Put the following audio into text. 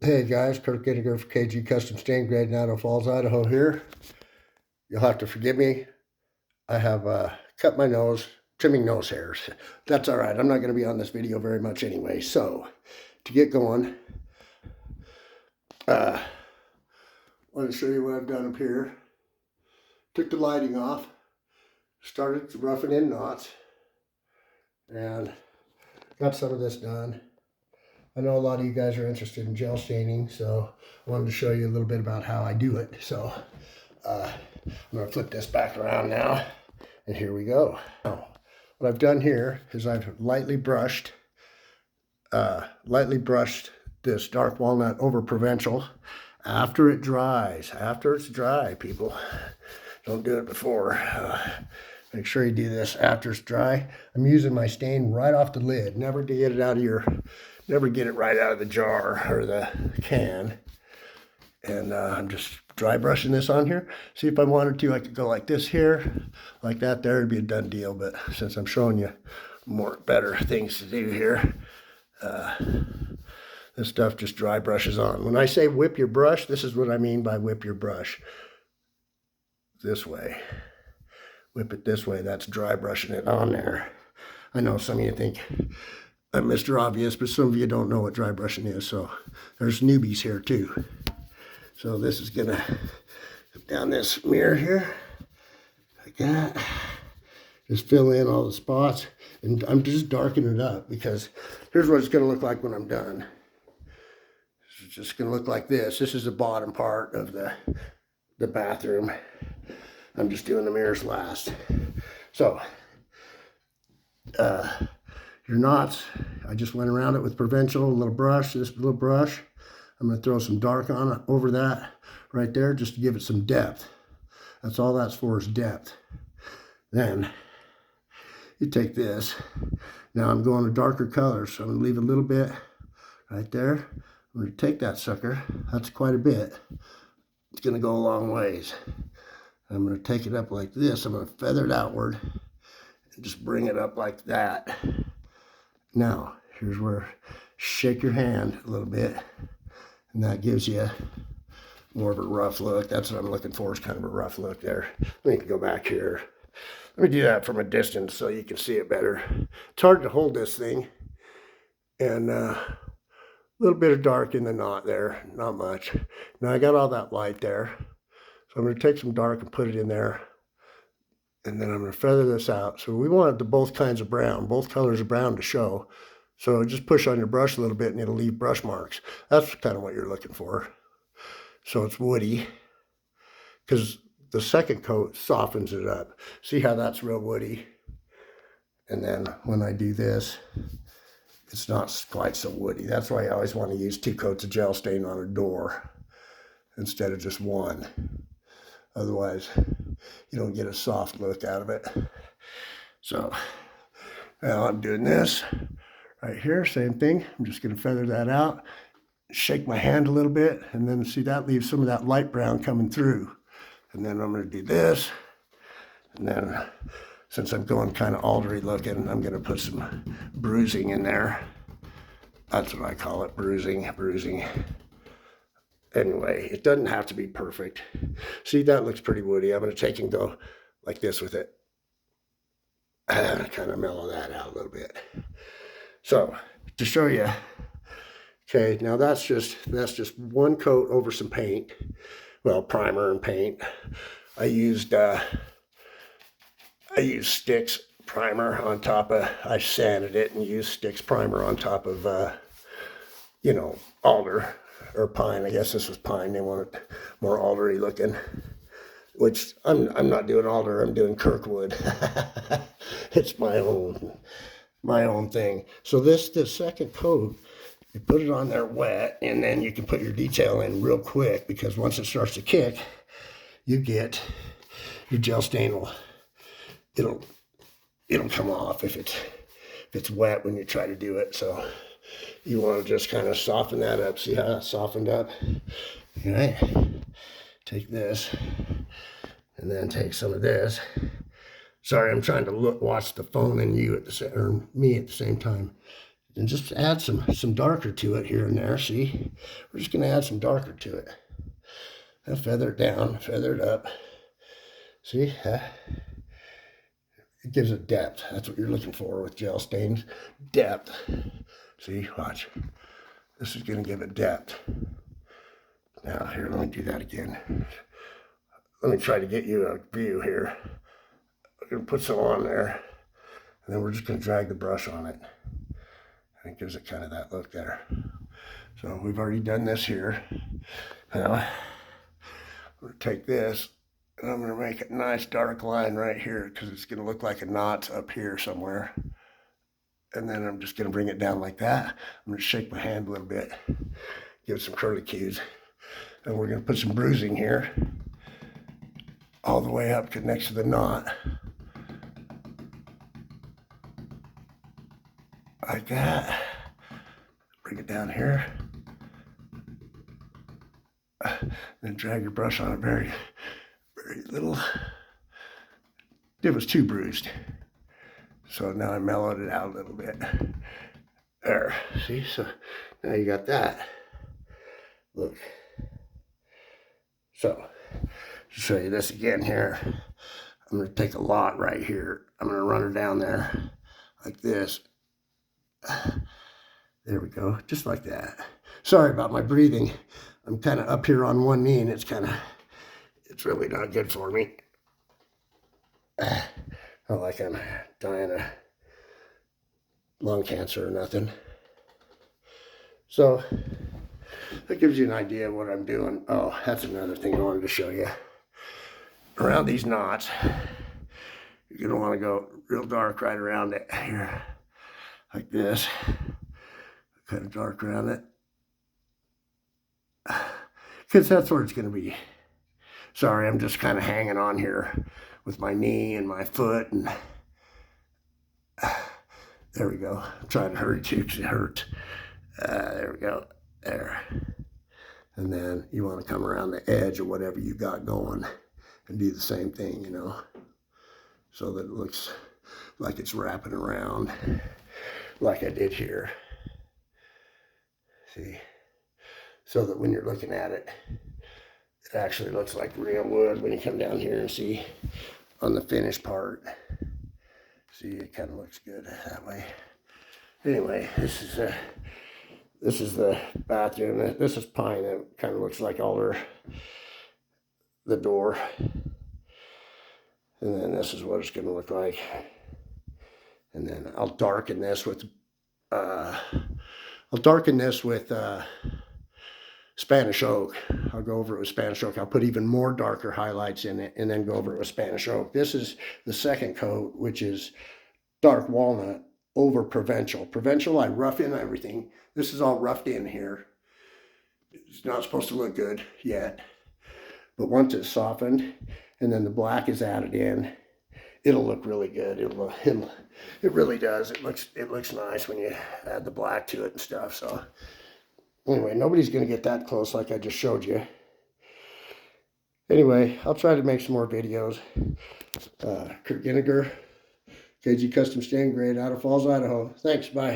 Hey guys, Kurt Gettinger for KG Custom Stain Grade in Idaho Falls, Idaho here. You'll have to forgive me. I have cut my nose, trimming nose hairs. That's all right. I'm not going to be on this video very much anyway. So, to get going, I want to show you what I've done up here. Took the lighting off, started roughing in knots, and got some of this done. I know a lot of you guys are interested in gel staining, so I wanted to show you a little bit about how I do it. So I'm going to flip this back around now, and here we go. Now, what I've done here is I've lightly brushed this dark walnut over Provincial after it dries. After it's dry, people. Don't do it before. Make sure you do this after it's dry. I'm using my stain right off the lid. Never to get it out of your, never get it right out of the jar or the can. And I'm just dry brushing this on here. See, if I wanted to, I could go like this here, like that there, it'd be a done deal. But since I'm showing you better things to do here, this stuff just dry brushes on. When I say whip your brush, this is what I mean by whip your brush. This way. Whip it this way. That's dry brushing it on there. I know some of you think I'm Mr. Obvious, but some of you don't know what dry brushing is. So there's newbies here too. So this is gonna go down this mirror here, like that. Just fill in all the spots, and I'm just darkening it up because here's what it's gonna look like when I'm done. It's just gonna look like this. This is the bottom part of the bathroom. I'm just doing the mirrors last. So, your knots, I just went around it with Provincial, a little brush, this little brush. I'm going to throw some dark on it over that right there just to give it some depth. That's all that's for, is depth. Then, you take this. Now I'm going to darker colors, so I'm going to leave a little bit right there. I'm going to take that sucker. That's quite a bit. It's going to go a long ways. I'm going to take it up like this. I'm going to feather it outward and just bring it up like that. Now, here's where shake your hand a little bit, and that gives you more of a rough look. That's what I'm looking for, is kind of a rough look there. Let me go back here. Let me do that from a distance so you can see it better. It's hard to hold this thing, and a little bit of dark in the knot there, not much. Now I got all that light there. So I'm going to take some dark and put it in there. And then I'm going to feather this out. So we want the both kinds of brown, both colors of brown to show. So just push on your brush a little bit and it'll leave brush marks. That's kind of what you're looking for. So it's woody, because the second coat softens it up. See how that's real woody? And then when I do this, it's not quite so woody. That's why I always want to use 2 coats of gel stain on a door instead of just one. Otherwise, you don't get a soft look out of it. So now I'm doing this right here, same thing. I'm just going to feather that out, shake my hand a little bit, and then see that leaves some of that light brown coming through. And then I'm going to do this. And then since I'm going kind of aldery looking, I'm going to put some bruising in there. That's what I call it, bruising. Anyway, it doesn't have to be perfect. See, that looks pretty woody. I'm going to take and go like this with it. Kind of mellow that out a little bit. So, to show you, okay, now that's just 1 coat over some paint. Well, primer and paint. I used Stix primer on top of, I sanded it and used Stix primer on top of, alder. Or pine, I guess this was pine. They want it more aldery looking, which I'm not doing alder. I'm doing Kirkwood. It's my own thing. So the second coat, you put it on there wet, and then you can put your detail in real quick, because once it starts to kick, you get your gel stain it'll come off if it's wet when you try to do it. So you want to just kind of soften that up. See how that softened up? All right. Take this, and then take some of this. Sorry, I'm trying to watch the phone and me at the same time. And just add some darker to it here and there. See, we're just going to add some darker to it. And feather it down, feather it up. See, it gives it depth. That's what you're looking for with gel stains, depth. See, watch. This is going to give it depth. Now, here, let me do that again. Let me try to get you a view here. I'm going to put some on there, and then we're just going to drag the brush on it. And it gives it kind of that look there. So we've already done this here. Now, I'm going to take this, and I'm going to make a nice dark line right here because it's going to look like a knot up here somewhere. And then I'm just going to bring it down like that. I'm going to shake my hand a little bit, give it some curlicues. And we're going to put some bruising here all the way up to next to the knot. Like that. Bring it down here. Then drag your brush on it very, very little. It was too bruised. So now I mellowed it out a little bit. There, see? So now you got that. Look. So, to show you this again here, I'm going to take a lot right here. I'm going to run her down there like this. There we go, just like that. Sorry about my breathing. I'm kind of up here on one knee and it's really not good for me. Not like I'm dying of lung cancer or nothing. So, that gives you an idea of what I'm doing. Oh, that's another thing I wanted to show you. Around these knots, you're going to want to go real dark right around it here. Like this. Kind of dark around it. Because that's where it's going to be. Sorry, I'm just kind of hanging on here with my knee and my foot. And there we go. I'm trying to hurry too because it hurts. There we go. There. And then you want to come around the edge of whatever you got going and do the same thing, you know, so that it looks like it's wrapping around like I did here. See? So that when you're looking at it, it actually looks like real wood when you come down here and see on the finished part. See, it kind of looks good that way. Anyway, this is the bathroom. This is pine. It kind of looks like alder, the door. And then this is what it's going to look like. And then I'll darken this with Spanish oak. I'll go over it with Spanish oak. I'll put even more darker highlights in it and then go over it with Spanish oak. This is the second coat, which is dark walnut over Provincial. Provincial, I rough in everything. This is all roughed in here. It's not supposed to look good yet. But once it's softened and then the black is added in, it'll look really good. It really does. It looks nice when you add the black to it and stuff. So anyway, nobody's going to get that close like I just showed you. Anyway, I'll try to make some more videos. Kurt Ginniger, KG Custom Stain Grade out of Falls, Idaho. Thanks, bye.